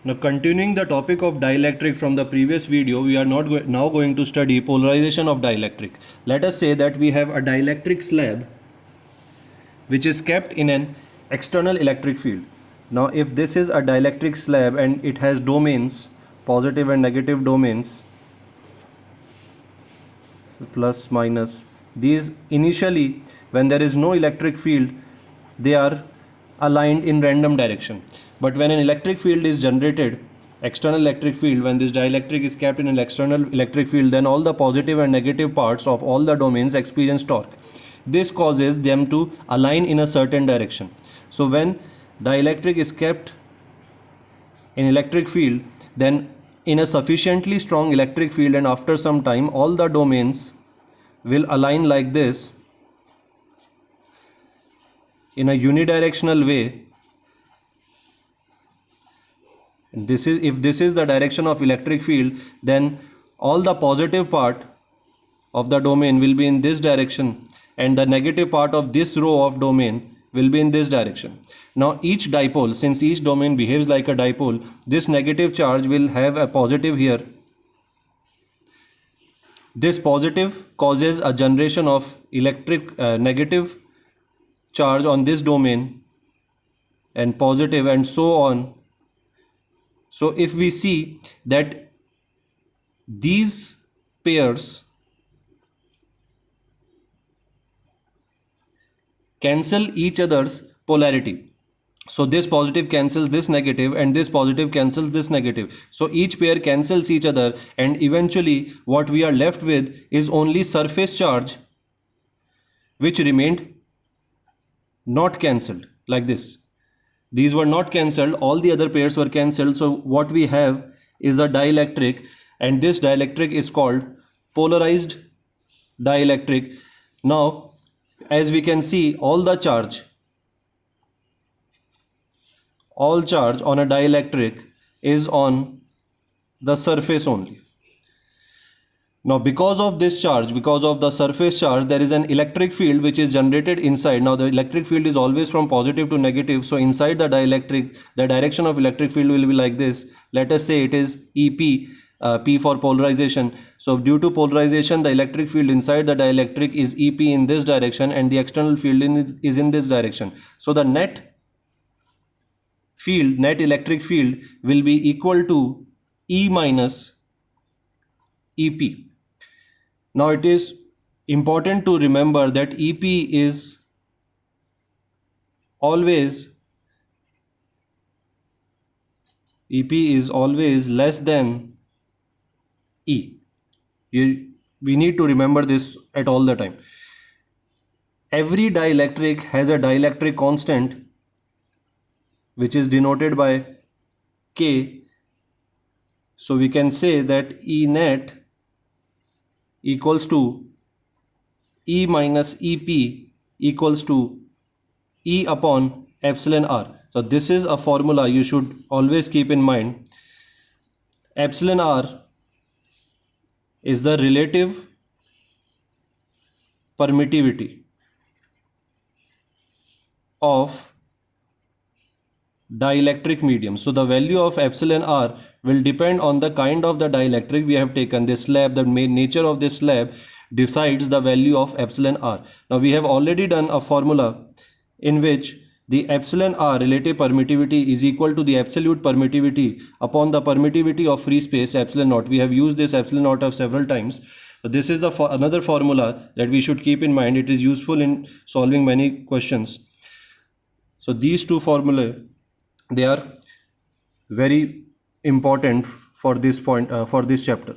Now continuing the topic of dielectric from the previous video, we are now going to study polarization of dielectric. Let us say that we have a dielectric slab which is kept in an external electric field. Now if this is a dielectric slab and it has domains, positive and negative domains, so plus minus, these initially when there is no electric field they are aligned in random direction, but when an electric field is generated, external electric field, when this dielectric is kept in an external electric field, then all the positive and negative parts of all the domains experience torque. This causes them to align in a certain direction. So when dielectric is kept in electric field, then in a sufficiently strong electric field, and after some time all the domains will align like this in a unidirectional way. If this is the direction of electric field, then all the positive part of the domain will be in this direction and the negative part of this row of domain will be in this direction. Now each dipole, since each domain behaves like a dipole, this negative charge will have a positive here. This positive causes a generation of electric negative charge on this domain and positive, and so on. So if we see that these pairs cancel each other's polarity, so this positive cancels this negative and this positive cancels this negative, so each pair cancels each other, and eventually what we are left with is only surface charge which remained not cancelled, like this. These were not cancelled, all the other pairs were cancelled, so what we have is a dielectric, and this dielectric is called polarized dielectric. Now as we can see, all charge on a dielectric is on the surface only. Now because of this charge, because of the surface charge, there is an electric field which is generated inside. Now the electric field is always from positive to negative, so inside the dielectric, the direction of electric field will be like this. Let us say it is EP, P for polarization. So due to polarization, the electric field inside the dielectric is EP in this direction and the external field is in this direction. So the net electric field will be equal to E minus EP. Now it is important to remember that EP is always less than E. We need to remember this at all the time. Every dielectric has a dielectric constant which is denoted by K. So we can say that E net equals to E minus EP equals to E upon epsilon R. So this is a formula you should always keep in mind. Epsilon R is the relative permittivity of dielectric medium. So the value of epsilon R will depend on the kind of the dielectric we have taken. This slab, the nature of this slab decides the value of epsilon R. Now we have already done a formula in which the epsilon R relative permittivity is equal to the absolute permittivity upon the permittivity of free space epsilon naught. We have used this epsilon naught of several times. So this is another formula that we should keep in mind. It is useful in solving many questions. So these two formulae, they are very important for this point, for this chapter.